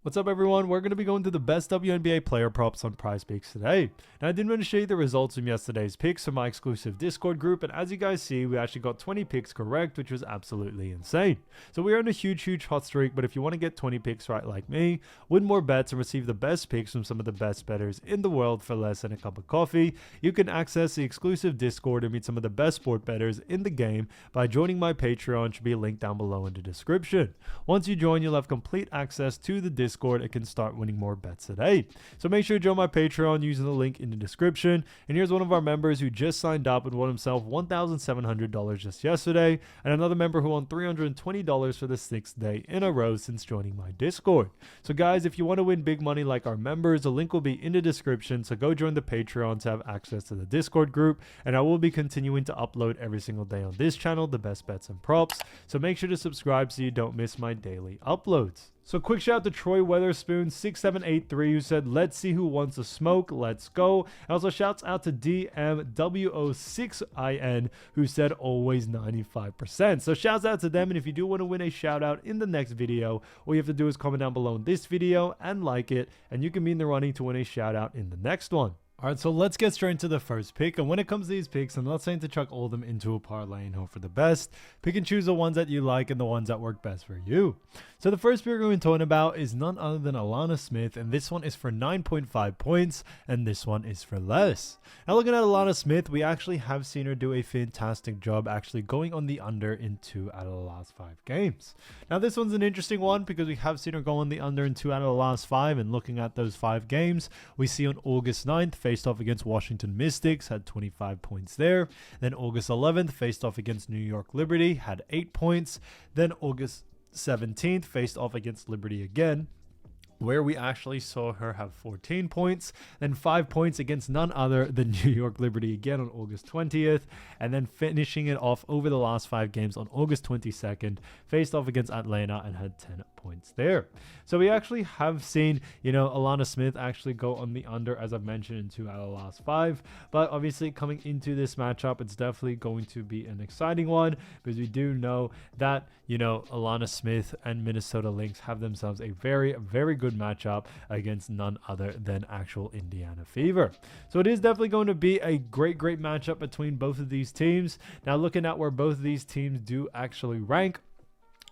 What's up, everyone? We're going to be going through the best WNBA player props on PrizePicks today. Now, I did want to show you the results from yesterday's picks from my exclusive Discord group, and as you guys see, we actually got 20 picks correct, which was absolutely insane. So we are on a huge hot streak, but if you want to get 20 picks right like me, win more bets and receive the best picks from some of the best bettors in the world for less than a cup of coffee, you can access the exclusive Discord and meet some of the best sport bettors in the game by joining my Patreon, which will be linked down below in the description. Once you join, you'll have complete access to the Discord. It can start winning more bets today. So make sure to join my Patreon using the link in the description. And here's one of our members who just signed up and won himself $1,700 just yesterday, and another member who won $320 for the 6th day in a row since joining my Discord. So guys, if you want to win big money like our members, the link will be in the description. So go join the Patreon to have access to the Discord group, and I will be continuing to upload every single day on this channel the best bets and props. So make sure to subscribe so you don't miss my daily uploads. So quick shout out to Troy Weatherspoon 6783 who said, let's see who wants to smoke, let's go. And also shouts out to DMWO6IN who said always 95%. So shouts out to them, and if you do want to win a shout out in the next video, all you have to do is comment down below in this video and like it, and you can be in the running to win a shout out in the next one. Alright, so let's get straight into the first pick. And when it comes to these picks, I'm not saying to chuck all of them into a parlay and hope for the best. Pick and choose the ones that you like and the ones that work best for you. So the first pick we're going to be talking about is none other than Alana Smith, and this one is for 9.5 points, and this one is for less. Now looking at Alana Smith, we actually have seen her do a fantastic job actually going on the under in 2 out of the last 5 games. Now this one's an interesting one because we have seen her go on the under in 2 out of the last 5, and looking at those 5 games, we see on August 9th, faced off against Washington Mystics, had 25 points there. Then August 11th, faced off against New York Liberty, had 8 points. Then August 17th, faced off against Liberty again, where we actually saw her have 14 points, then 5 points against none other than New York Liberty again on August 20th, and then finishing it off over the last 5 games on August 22nd, faced off against Atlanta and had 10 points there. So we actually have seen, Alana Smith actually go on the under, as I've mentioned, in 2 out of the last 5, but obviously coming into this matchup, it's definitely going to be an exciting one because we do know that, Alana Smith and Minnesota Lynx have themselves a very good matchup against none other than actual Indiana Fever. So it is definitely going to be a great matchup between both of these teams. Now looking at where both of these teams do actually rank,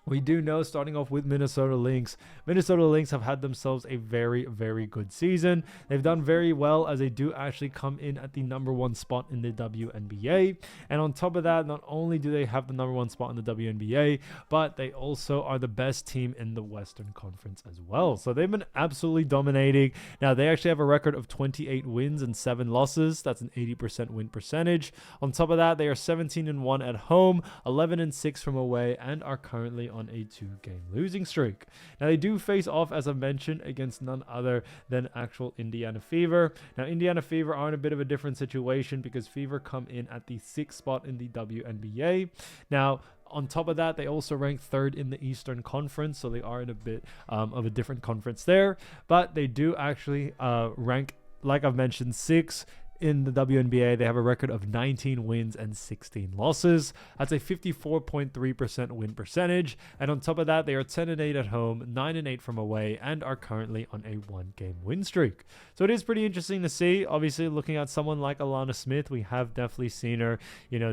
we do know, starting off with Minnesota Lynx have had themselves a very good season. They've done very well as they do actually come in at the #1 spot in the WNBA. And on top of that, not only do they have the #1 spot in the WNBA, but they also are the best team in the Western Conference as well. So they've been absolutely dominating. Now they actually have a record of 28 wins and 7 losses. That's an 80% win percentage. On top of that, they are 17-1 at home, 11-6 from away, and are currently on a 2-game losing streak. Now they do face off, as I mentioned, against none other than actual Indiana Fever. Now Indiana Fever are in a bit of a different situation because Fever come in at the 6th spot in the WNBA. Now on top of that, they also rank 3rd in the Eastern Conference, so they are in a bit of a different conference there, but they do actually rank, like I've mentioned, 6th in the WNBA. They have a record of 19 wins and 16 losses. That's a 54.3% win percentage. And on top of that, they are 10-8 at home, 9-8 from away, and are currently on a 1-game win streak. So it is pretty interesting to see. Obviously, looking at someone like Alana Smith, we have definitely seen her,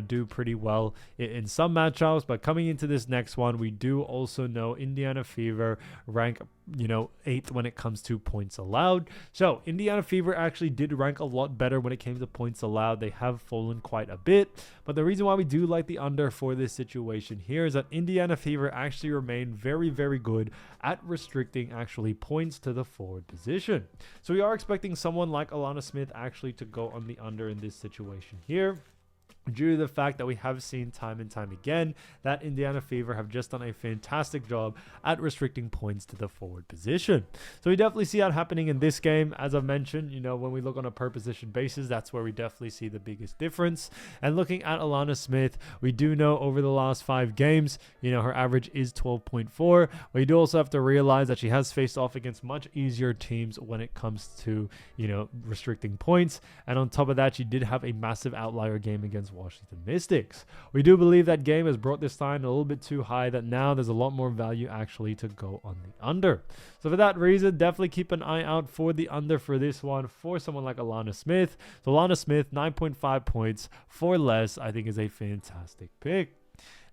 do pretty well in some matchups. But coming into this next one, we do also know Indiana Fever rank 8th when it comes to points allowed. So Indiana Fever actually did rank a lot better when it came to points allowed. They have fallen quite a bit, but the reason why we do like the under for this situation here is that Indiana Fever actually remain very good at restricting actually points to the forward position. So we are expecting someone like Alana Smith actually to go on the under in this situation here, due to the fact that we have seen time and time again that Indiana Fever have just done a fantastic job at restricting points to the forward position. So we definitely see that happening in this game. As I've mentioned, when we look on a per position basis, that's where we definitely see the biggest difference. And looking at Alana Smith, we do know over the last 5 games, her average is 12.4. We do also have to realize that she has faced off against much easier teams when it comes to, restricting points. And on top of that, she did have a massive outlier game against Washington Mystics. We do believe that game has brought this line a little bit too high, that now there's a lot more value actually to go on the under. So for that reason, definitely keep an eye out for the under for this one for someone like Alana Smith. So Alana Smith, 9.5 points for less, I think is a fantastic pick.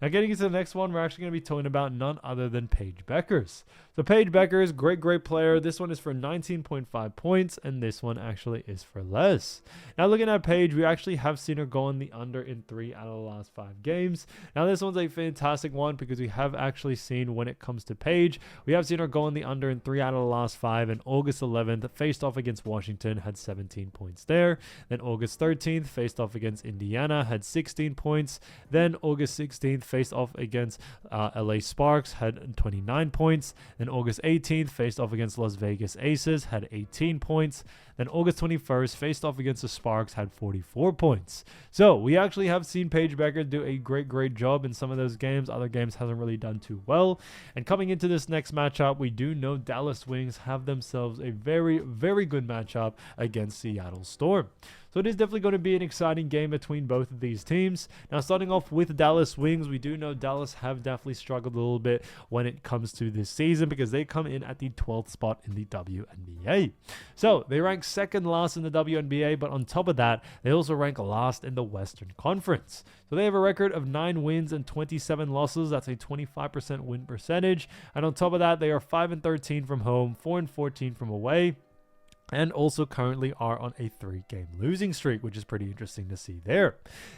Now getting into the next one, we're actually going to be talking about none other than Paige Beckers. So Paige Beckers, great player. This one is for 19.5 points, and this one actually is for less. Now looking at Paige, we actually have seen her go on the under in 3 out of the last 5 games. Now this one's a fantastic one because we have actually seen when it comes to Paige, we have seen her go on the under in 3 out of the last 5, and August 11th faced off against Washington, had 17 points there. Then August 13th faced off against Indiana, had 16 points. Then August 16th faced off against LA Sparks, had 29 points. Then August 18th faced off against Las Vegas Aces, had 18 points. Then August 21st faced off against the Sparks, had 44 points. So we actually have seen Paige Beckers do a great job in some of those games. Other games hasn't really done too well. And coming into this next matchup, we do know Dallas Wings have themselves a very good matchup against Seattle Storm. So it is definitely going to be an exciting game between both of these teams. Now starting off with Dallas Wings, we do know Dallas have definitely struggled a little bit when it comes to this season because they come in at the 12th spot in the WNBA. So they rank second last in the WNBA, but on top of that, they also rank last in the Western Conference. So they have a record of 9 wins and 27 losses. That's a 25% win percentage. And on top of that, they are 5-13 from home, 4-14 from away, and also currently are on a 3-game losing streak, which is pretty interesting to see there.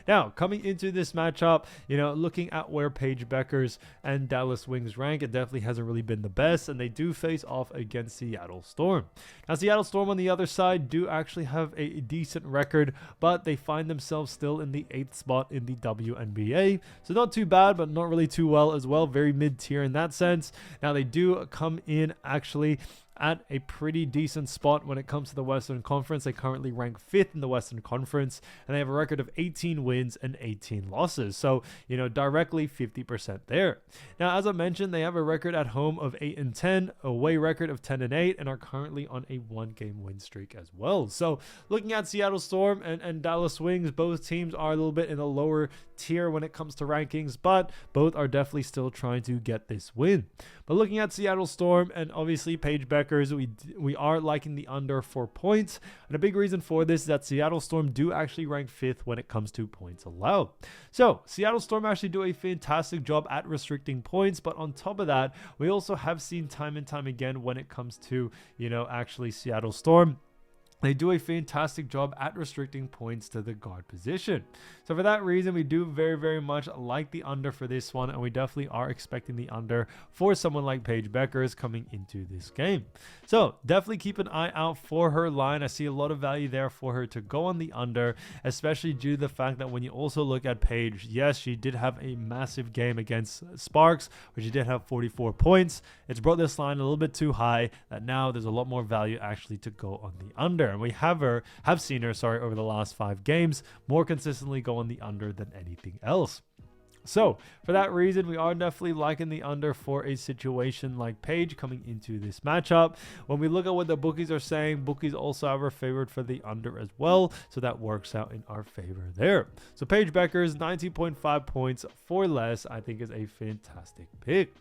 Now, coming into this matchup, looking at where Paige Beckers and Dallas Wings rank, it definitely hasn't really been the best, and they do face off against Seattle Storm. Now, Seattle Storm on the other side do actually have a decent record, but they find themselves still in the 8th spot in the WNBA. So not too bad, but not really too well as well. Very mid-tier in that sense. Now, they do come in actually at a pretty decent spot when it comes to the Western Conference. They currently rank 5th in the Western Conference, and they have a record of 18 wins and 18 losses. So, directly 50% there. Now, as I mentioned, they have a record at home of 8-10, away record of 10-8, and are currently on a 1-game win streak as well. So, looking at Seattle Storm and Dallas Wings, both teams are a little bit in a lower tier when it comes to rankings, but both are definitely still trying to get this win. But looking at Seattle Storm and obviously Paige Beckers, we are liking the under 4 points. And a big reason for this is that Seattle Storm do actually rank 5th when it comes to points allowed. So Seattle Storm actually do a fantastic job at restricting points. But on top of that, we also have seen time and time again when it comes to, actually Seattle Storm, they do a fantastic job at restricting points to the guard position. So for that reason, we do very much like the under for this one, and we definitely are expecting the under for someone like Paige Beckers coming into this game. So definitely keep an eye out for her line. I see a lot of value there for her to go on the under, especially due to the fact that when you also look at Paige, yes, she did have a massive game against Sparks, where she did have 44 points. It's brought this line a little bit too high that now there's a lot more value actually to go on the under. And we have seen her over the last 5 games more consistently go on the under than anything else. So for that reason, we are definitely liking the under for a situation like Paige coming into this matchup. When we look at what the bookies are saying, bookies also have her favored for the under as well. So that works out in our favor there. So Paige Beckers, 19.5 points for less, I think is a fantastic pick.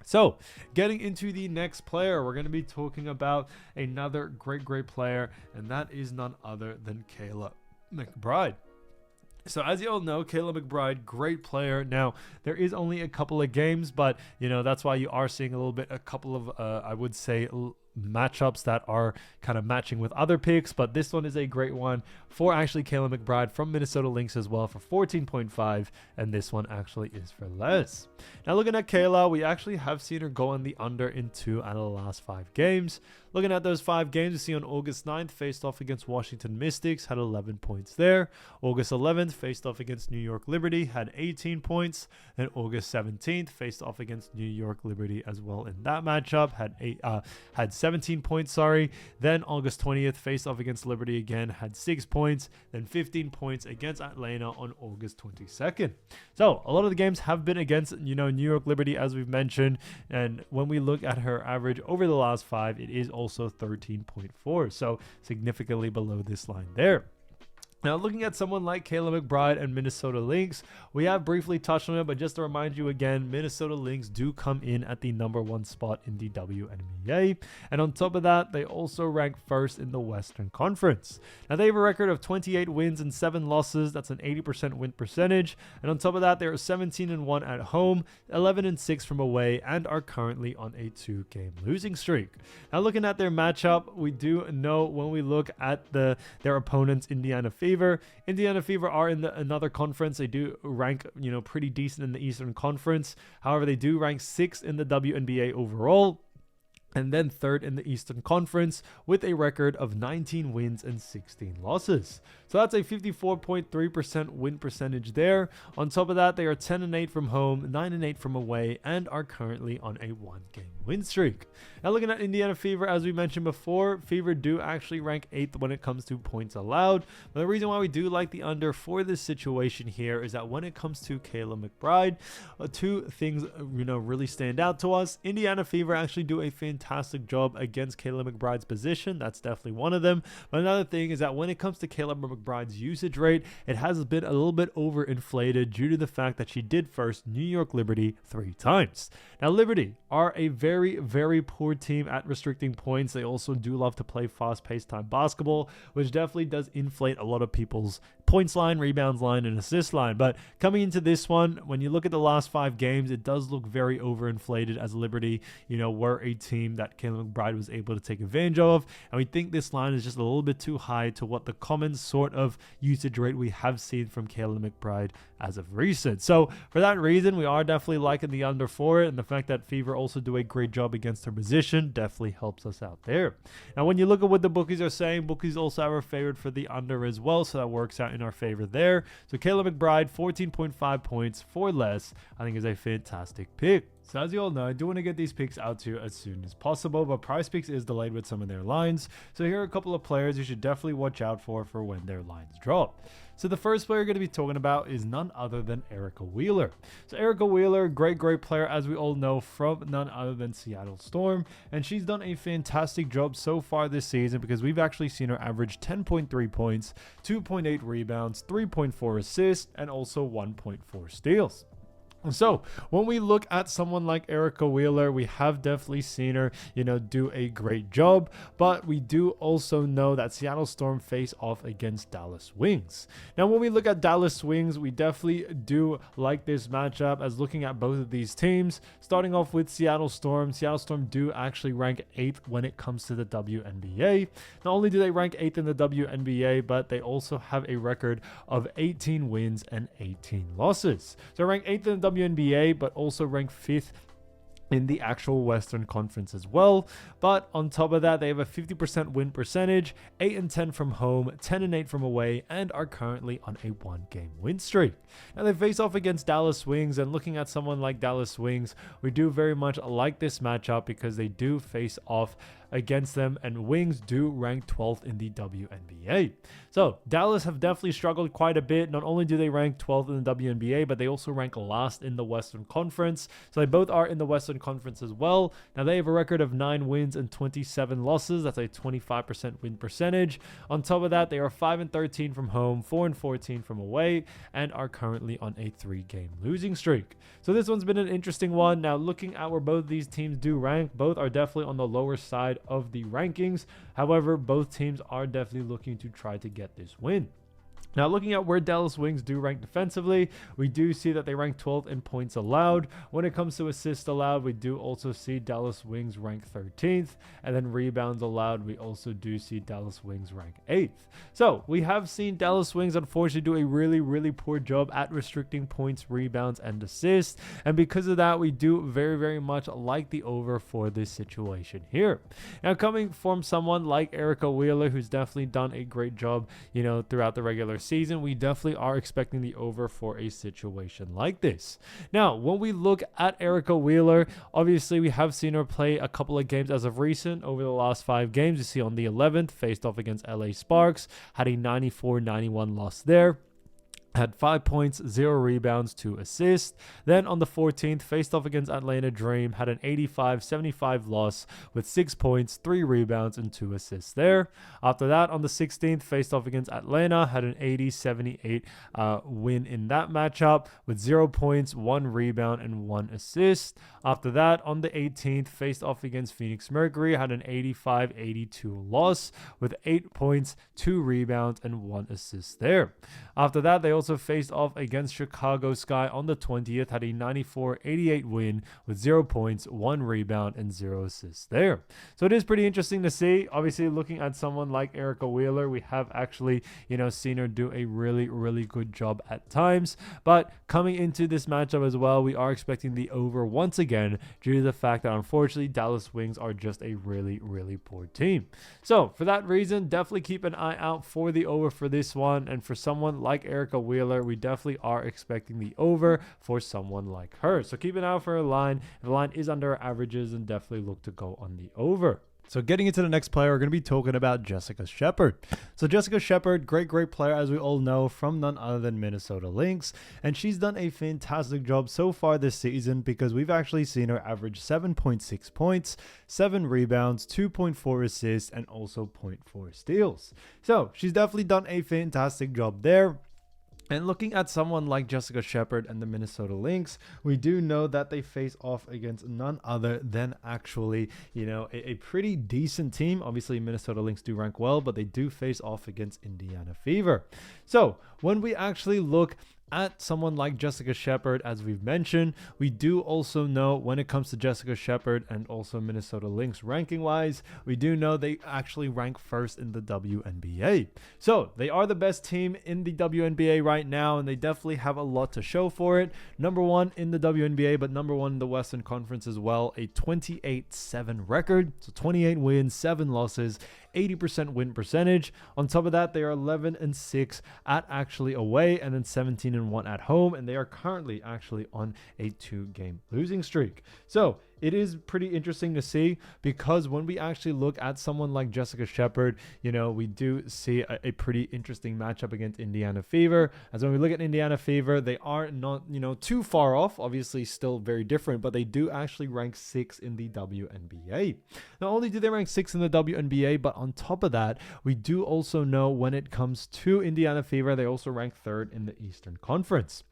So getting into the next player, we're going to be talking about another great player, and that is none other than Kayla McBride. So as you all know, Kayla McBride, great player. Now, there is only a couple of games, but, that's why you are seeing a couple of, I would say, matchups that are kind of matching with other picks, but this one is a great one for actually Kayla McBride from Minnesota Lynx as well for 14.5, and this one actually is for less. Now looking at Kayla, we actually have seen her go on the under in 2 out of the last 5 games. Looking at those 5 games, you see on August 9th faced off against Washington Mystics, had 11 points there. August 11th faced off against New York Liberty, had 18 points. Then August 17th faced off against New York Liberty as well in that matchup, had 17 points, Then August 20th faced off against Liberty again, had 6 points. Then 15 points against Atlanta on August 22nd. So a lot of the games have been against, New York Liberty, as we've mentioned. And when we look at her average over the last 5, it is also 13.4. So significantly below this line there. Now, looking at someone like Kayla McBride and Minnesota Lynx, we have briefly touched on it, but just to remind you again, Minnesota Lynx do come in at the #1 spot in the WNBA. And on top of that, they also rank first in the Western Conference. Now, they have a record of 28 wins and 7 losses. That's an 80% win percentage. And on top of that, they are 17-1 at home, 11-6 from away, and are currently on a 2-game losing streak. Now, looking at their matchup, we do know when we look at their opponents, Indiana Fever. Indiana Fever are in another conference. They do rank, pretty decent in the Eastern Conference. However, they do rank 6th in the WNBA overall, and then 3rd in the Eastern Conference with a record of 19 wins and 16 losses. So that's a 54.3% win percentage there. On top of that, they are 10-8 from home, 9-8 from away, and are currently on a 1-game win streak. Now, looking at Indiana Fever, as we mentioned before, Fever do actually rank 8th when it comes to points allowed. But the reason why we do like the under for this situation here is that when it comes to Kayla McBride, 2 things really stand out to us. Indiana Fever actually do a fantastic job against Kayla McBride's position. That's definitely one of them. But another thing is that when it comes to Kayla McBride's usage rate, it has been a little bit overinflated due to the fact that she did first New York Liberty 3 times. Now, Liberty are a very, very poor team at restricting points. They also do love to play fast-paced time basketball, which definitely does inflate a lot of people's points line, rebounds line, and assist line. But coming into this one, when you look at the last 5 games, it does look very overinflated, as Liberty, were a team that Kayla McBride was able to take advantage of. And we think this line is just a little bit too high to what the common sort of usage rate we have seen from Kayla McBride as of recent. So for that reason, we are definitely liking the under for it. And the fact that Fever also do a great job against her position definitely helps us out there. Now, when you look at what the bookies are saying, bookies also have her favored for the under as well. So that works out in our favor there. So Kayla McBride, 14.5 points for less, I think is a fantastic pick. So as you all know, I do want to get these picks out to you as soon as possible, but PrizePicks is delayed with some of their lines. So here are a couple of players you should definitely watch out for when their lines drop. So the first player we're going to be talking about is none other than Erica Wheeler. So Erica Wheeler, great player, as we all know, from none other than Seattle Storm. And she's done a fantastic job so far this season because we've actually seen her average 10.3 points, 2.8 rebounds, 3.4 assists, and also 1.4 steals. So when we look at someone like Erica Wheeler, we have definitely seen her, do a great job, but we do also know that Seattle Storm face off against Dallas Wings. Now, when we look at Dallas Wings, we definitely do like this matchup as looking at both of these teams, starting off with Seattle Storm. Seattle Storm do actually rank 8th when it comes to the WNBA. Not only do they rank 8th in the WNBA, but they also have a record of 18 wins and 18 losses. So rank 8th in the WNBA, but also ranked 5th in the actual Western Conference as well. But on top of that, they have a 50% win percentage, 8-10 from home, 10-8 from away, and are currently on a 1-game win streak. Now they face off against Dallas Wings, and looking at someone like Dallas Wings, we do very much like this matchup because they do face off against them, and Wings do rank 12th in the WNBA. So Dallas have definitely struggled quite a bit. Not only do they rank 12th in the WNBA, but they also rank last in the Western Conference. So they both are in the Western Conference as well. Now they have a record of 9 wins and 27 losses. That's a 25% win percentage. On top of that, they are 5-13 from home, 4-14 from away, and are currently on a 3-game losing streak. So this one's been an interesting one. Now looking at where both these teams do rank, both are definitely on the lower side of the rankings. However, both teams are definitely looking to try to get this win. Now, looking at where Dallas Wings do rank defensively, we do see that they rank 12th in points allowed. When it comes to assists allowed, we do also see Dallas Wings rank 13th. And then rebounds allowed, we also do see Dallas Wings rank 8th. So we have seen Dallas Wings, unfortunately, do a really poor job at restricting points, rebounds, and assists. And because of that, we do very much like the over for this situation here. Now, coming from someone like Erica Wheeler, who's definitely done a great job, throughout the regular season, we definitely are expecting the over for a situation like this. Now, when we look at Erica Wheeler, obviously we have seen her play a couple of games as of recent. Over the last 5 games, you see on the 11th, faced off against LA Sparks, had a 94-91 loss there. had 5 points, 0 rebounds, 2 assists. Then on the 14th, faced off against Atlanta Dream, had an 85-75 loss with 6 points, 3 rebounds, and 2 assists there. After that, on the 16th, faced off against Atlanta, had an 80-78 win in that matchup with 0 points, 1 rebound, and 1 assist. After that, on the 18th, faced off against Phoenix Mercury, had an 85-82 loss with 8 points, 2 rebounds, and 1 assist there. After that, they also faced off against Chicago Sky on the 20th, had a 94-88 win with 0 points, 1 rebound, and 0 assists there. So it is pretty interesting to see. Obviously, looking at someone like Erica Wheeler, we have actually, seen her do a really, really good job at times. But coming into this matchup as well, we are expecting the over once again due to the fact that unfortunately Dallas Wings are just a really, really poor team. So for that reason, definitely keep an eye out for the over for this one. And for someone like Erica Wheeler, we definitely are expecting the over for someone like her. So keep an eye out for a line. If the line is under our averages, then definitely look to go on the over. So getting into the next player, we're going to be talking about Jessica Shepard. So Jessica Shepard, great player, as we all know, from none other than Minnesota Lynx. And she's done a fantastic job so far this season because we've actually seen her average 7.6 points, 7 rebounds, 2.4 assists, and also 0.4 steals. So she's definitely done a fantastic job there. And looking at someone like Jessica Shepard and the Minnesota Lynx, we do know that they face off against none other than actually, a pretty decent team. Obviously, Minnesota Lynx do rank well, but they do face off against Indiana Fever. So when we actually look at someone like Jessica Shepard, as we've mentioned, we do also know when it comes to Jessica Shepard and also Minnesota Lynx ranking wise, we do know they actually rank first in the WNBA. So they are the best team in the WNBA right now, and they definitely have a lot to show for it. Number 1 in the WNBA, but number 1 in the Western Conference as well, a 28-7 record. So 28 wins, 7 losses, 80% win percentage. On top of that, they are 11-6 at actually away, and then 17-1 at home, and they are currently actually on a 2-game losing streak. So it is pretty interesting to see because when we actually look at someone like Jessica Shepard, we do see a pretty interesting matchup against Indiana Fever. As when we look at Indiana Fever, they are not, too far off, obviously still very different, but they do actually rank 6 in the WNBA. Not only do they rank 6 in the WNBA, but on top of that, we do also know when it comes to Indiana Fever, they also rank 3rd in the Eastern Conference.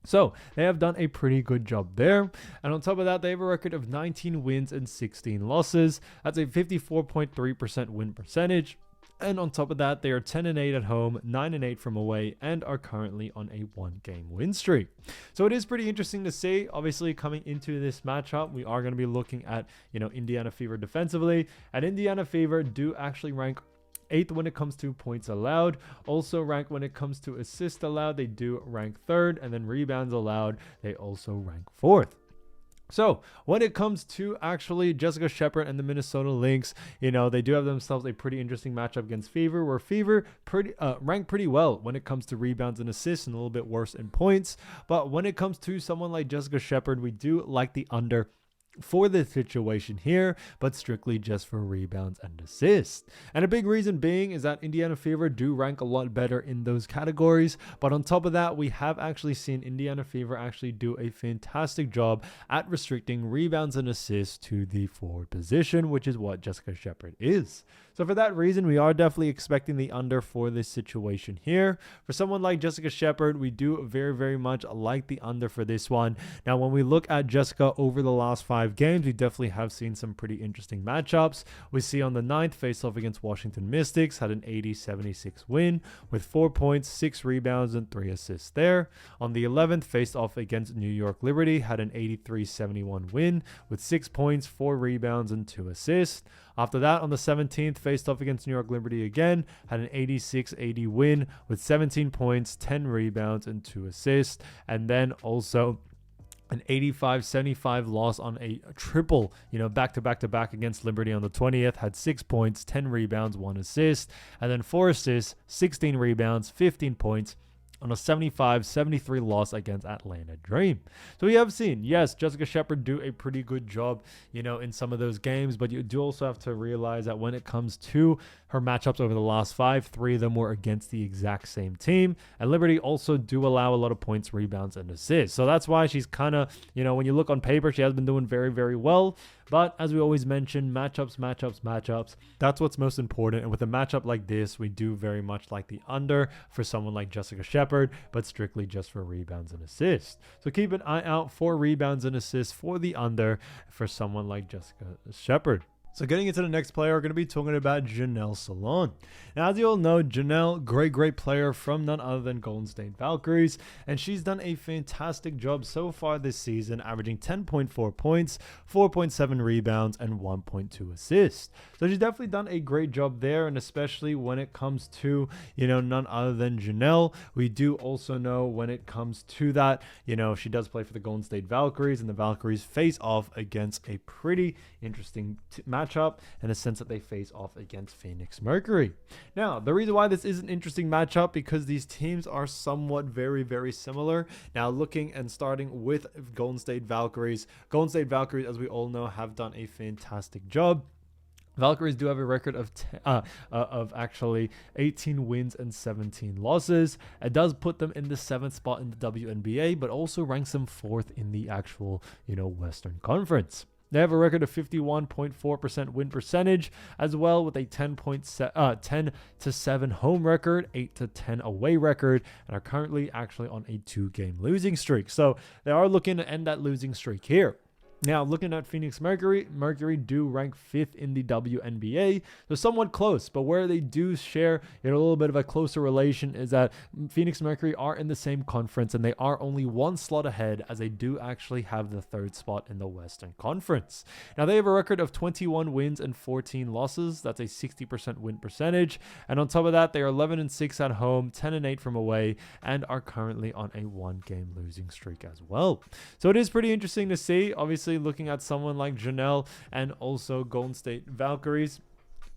So they have done a pretty good job there. And on top of that, they have a record of 19 wins and 16 losses. That's a 54.3% win percentage. And on top of that, they are 10-8 at home, 9-8 from away, and are currently on a 1-game win streak. So it is pretty interesting to see. Obviously, coming into this matchup, we are going to be looking at, Indiana Fever defensively. And Indiana Fever do actually rank 8th when it comes to points allowed. Also rank when it comes to assists allowed. They do rank 3rd, and then rebounds allowed. They also rank 4th. So when it comes to actually Jessica Shepard and the Minnesota Lynx, they do have themselves a pretty interesting matchup against Fever, where Fever rank pretty well when it comes to rebounds and assists, and a little bit worse in points. But when it comes to someone like Jessica Shepard, we do like the under for this situation here, but strictly just for rebounds and assists. And a big reason being is that Indiana Fever do rank a lot better in those categories. But on top of that, we have actually seen Indiana Fever actually do a fantastic job at restricting rebounds and assists to the forward position, which is what Jessica Shepard is. So for that reason, we are definitely expecting the under for this situation here. For someone like Jessica Shepard, we do very, very much like the under for this one. Now, when we look at Jessica over the last 5 games, we definitely have seen some pretty interesting matchups. We see on the 9th face-off against Washington Mystics, had an 80-76 win with 4 points, 6 rebounds, and 3 assists there. On the 11th, faced off against New York Liberty, had an 83-71 win with 6 points, 4 rebounds, and 2 assists. After that, on the 17th, faced off against New York Liberty again, had an 86-80 win with 17 points, 10 rebounds, and 2 assists. And then also an 85-75 loss on a triple, back-to-back against Liberty on the 20th, had 6 points, 10 rebounds, 1 assist, and then 4 assists, 16 rebounds, 15 points, on a 75-73 loss against Atlanta Dream. So we have seen, yes, Jessica Shepard do a pretty good job, in some of those games, but you do also have to realize that when it comes to her matchups over the last 5, 3 of them were against the exact same team, and Liberty also do allow a lot of points, rebounds, and assists. So that's why she's kind of, when you look on paper, she has been doing very, very well. But as we always mention, matchups, that's what's most important. And with a matchup like this, we do very much like the under for someone like Jessica Shepard, but strictly just for rebounds and assists. So keep an eye out for rebounds and assists for the under for someone like Jessica Shepard. So getting into the next player, we're going to be talking about Janelle Salon. Now, as you all know, Janelle, great player from none other than Golden State Valkyries, and she's done a fantastic job so far this season, averaging 10.4 points, 4.7 rebounds, and 1.2 assists. So she's definitely done a great job there, and especially when it comes to, none other than Janelle. We do also know when it comes to that, she does play for the Golden State Valkyries, and the Valkyries face off against a pretty interesting matchup in a sense that they face off against Phoenix Mercury. Now, the reason why this is an interesting matchup because these teams are somewhat very similar. Now, looking and starting with Golden State Valkyries, as we all know, have done a fantastic job. Valkyries do have a record of actually 18 wins and 17 losses. It does put them in the 7th spot in the WNBA, but also ranks them 4th in the actual, Western Conference. They have a record of 51.4% win percentage, as well with a 10-7 home record, 8-10 away record, and are currently actually on a 2-game losing streak. So they are looking to end that losing streak here. Now, looking at Phoenix Mercury do rank 5th in the WNBA, so somewhat close, but where they do share a little bit of a closer relation is that Phoenix Mercury are in the same conference, and they are only 1 slot ahead, as they do actually have the 3rd spot in the Western Conference. Now, they have a record of 21 wins and 14 losses. That's a 60% win percentage, and on top of that, they are 11-6 at home, 10-8 from away, and are currently on a 1-game losing streak as well. So it is pretty interesting to see. Obviously, looking at someone like Janelle and also Golden State Valkyries,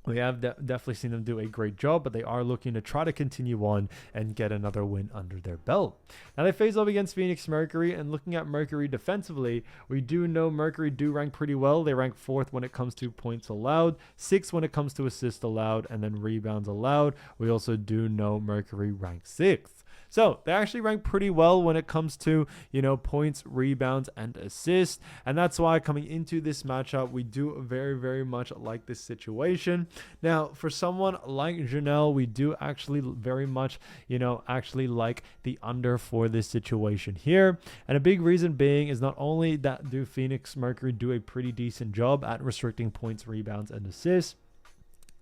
we have definitely seen them do a great job, but they are looking to try to continue on and get another win under their belt. Now, they face off against Phoenix Mercury, and looking at Mercury defensively, we do know Mercury do rank pretty well. They rank 4th when it comes to points allowed, 6th when it comes to assists allowed, and then rebounds allowed. We also do know Mercury ranks 6th. So they actually rank pretty well when it comes to, points, rebounds, and assists. And that's why coming into this matchup, we do very much like this situation. Now, for someone like Janelle, we do actually very much, actually like the under for this situation here. And a big reason being is not only that do Phoenix Mercury do a pretty decent job at restricting points, rebounds, and assists.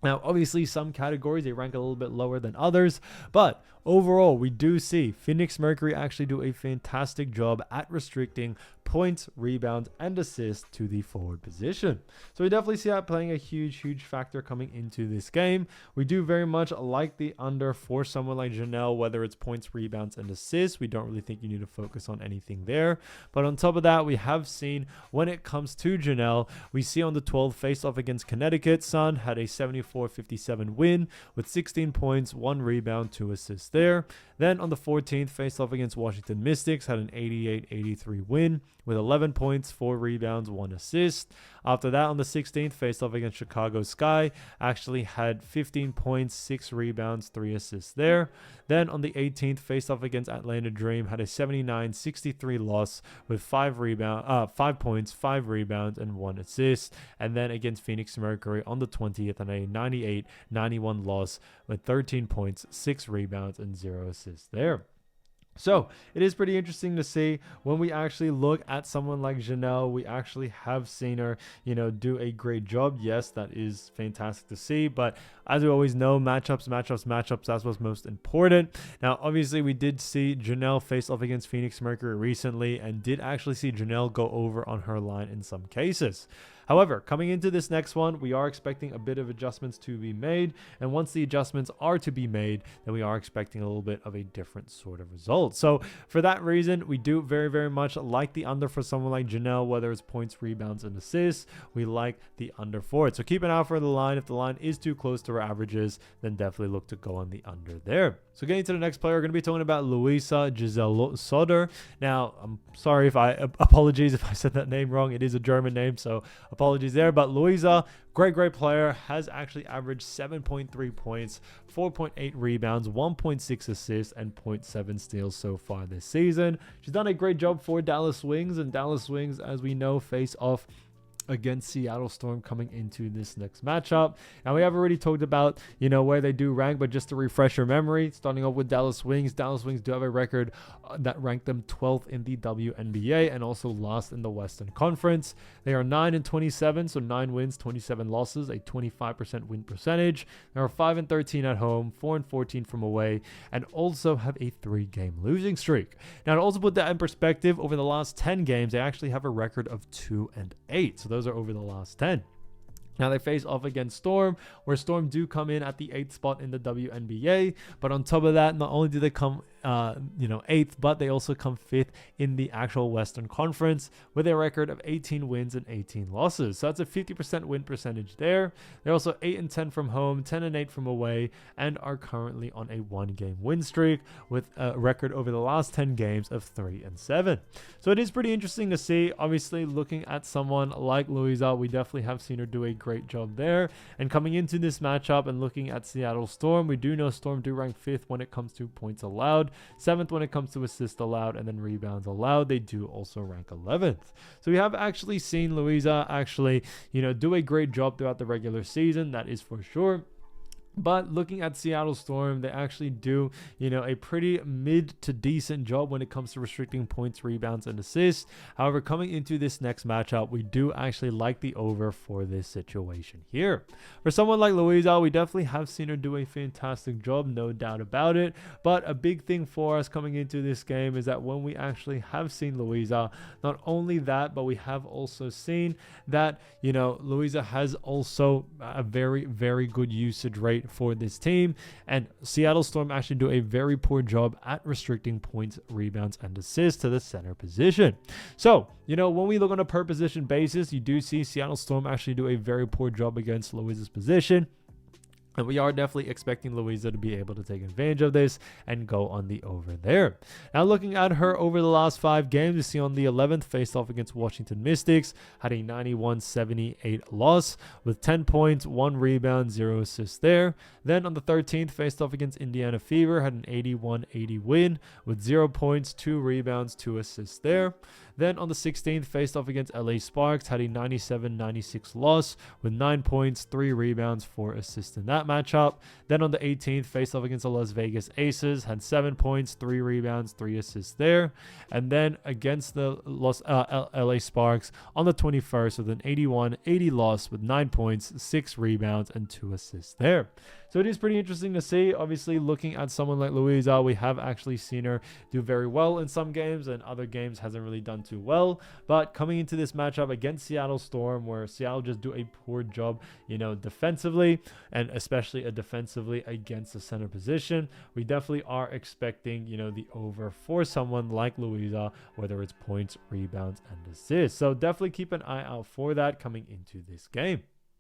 Now, obviously, some categories, they rank a little bit lower than others, but overall, we do see Phoenix Mercury actually do a fantastic job at restricting points, rebounds, and assists to the forward position. So we definitely see that playing a huge factor coming into this game. We do very much like the under for someone like Janelle, whether it's points, rebounds, and assists. We don't really think you need to focus on anything there. But on top of that, we have seen when it comes to Janelle, we see on the 12th face-off against Connecticut, Sun had a 74-57 win with 16 points, 1 rebound, 2 assists there. Then on the 14th, faced off against Washington Mystics, had an 88-83 win with 11 points, 4 rebounds, 1 assist. After that, on the 16th, faced off against Chicago Sky, actually had 15 points, 6 rebounds, 3 assists there. Then on the 18th, faced off against Atlanta Dream, had a 79-63 loss with 5 points, 5 rebounds, and 1 assist. And then against Phoenix Mercury on the 20th, on a 98-91 loss with 13 points, 6 rebounds, and 0 assists there. So it is pretty interesting to see when we actually look at someone like Janelle. We actually have seen her, do a great job. Yes, that is fantastic to see. But as we always know, matchups, that's what's most important. Now, obviously, we did see Janelle face off against Phoenix Mercury recently and did actually see Janelle go over on her line in some cases. However, coming into this next one, we are expecting a bit of adjustments to be made. And once the adjustments are to be made, then we are expecting a little bit of a different sort of result. So for that reason, we do very, very much like the under for someone like Janelle, whether it's points, rebounds, and assists. We like the under for it. So keep an eye out for the line. If the line is too close to our averages, then definitely look to go on the under there. So getting to the next player, we're going to be talking about Louisa Soder. Now, I'm sorry if apologies if I said that name wrong. It is a German name, so apologies there. But Louisa, great player, has actually averaged 7.3 points, 4.8 rebounds, 1.6 assists, and 0.7 steals so far this season. She's done a great job for Dallas Wings, and Dallas Wings, as we know, face off against Seattle Storm coming into this next matchup. Now, we have already talked about, where they do rank, but just to refresh your memory, starting off with Dallas Wings do have a record that ranked them 12th in the WNBA and also last in the Western Conference. They are 9-27, so 9 wins, 27 losses, a 25% win percentage. They are 5-13 at home, 4-14 from away, and also have a 3-game losing streak. Now, to also put that in perspective, over the last 10 games, they actually have a record of 2-8. So those are over the last 10. Now they face off against Storm, where Storm do come in at the 8th spot in the WNBA. But on top of that, not only do they come 8th, but they also come 5th in the actual Western Conference with a record of 18 wins and 18 losses. So that's a 50% win percentage there. They're also 8-10 from home, 10-8 from away, and are currently on a 1-game win streak with a record over the last 10 games of 3-7. So it is pretty interesting to see. Obviously, looking at someone like Louisa, we definitely have seen her do a great job there. And coming into this matchup and looking at Seattle Storm, we do know Storm do rank 5th when it comes to points allowed, 7th when it comes to assists allowed, and then rebounds allowed. They do also rank 11th. So we have actually seen Louisa actually, do a great job throughout the regular season. That is for sure. But looking at Seattle Storm, they actually do, a pretty mid to decent job when it comes to restricting points, rebounds, and assists. However, coming into this next matchup, we do actually like the over for this situation here. For someone like Louisa, we definitely have seen her do a fantastic job, no doubt about it. But a big thing for us coming into this game is that when we actually have seen Louisa, not only that, but we have also seen that, Louisa has also a very, very good usage rate for this team, and Seattle Storm actually do a very poor job at restricting points, rebounds, and assists to the center position. So, when we look on a per position basis, you do see Seattle Storm actually do a very poor job against Louisa's position. And we are definitely expecting Louisa to be able to take advantage of this and go on the over there. Now, looking at her over the last 5 games, you see on the 11th, faced off against Washington Mystics, had a 91-78 loss with 10 points, 1 rebound, 0 assists there. Then on the 13th, faced off against Indiana Fever, had an 81-80 win with 0 points, 2 rebounds, 2 assists there. Then on the 16th, faced off against LA Sparks, had a 97-96 loss with 9 points, 3 rebounds, 4 assists in that matchup. Then on the 18th, faced off against the Las Vegas Aces, had 7 points, 3 rebounds, 3 assists there. And then against the LA Sparks on the 21st with an 81-80 loss with 9 points, 6 rebounds, and 2 assists there. So it is pretty interesting to see. Obviously, looking at someone like Louisa, we have actually seen her do very well in some games, and other games hasn't really done too well. But coming into this matchup against Seattle Storm, where Seattle just do a poor job, defensively, and especially defensively against the center position, we definitely are expecting, the over for someone like Louisa, whether it's points, rebounds, and assists. So definitely keep an eye out for that coming into this game.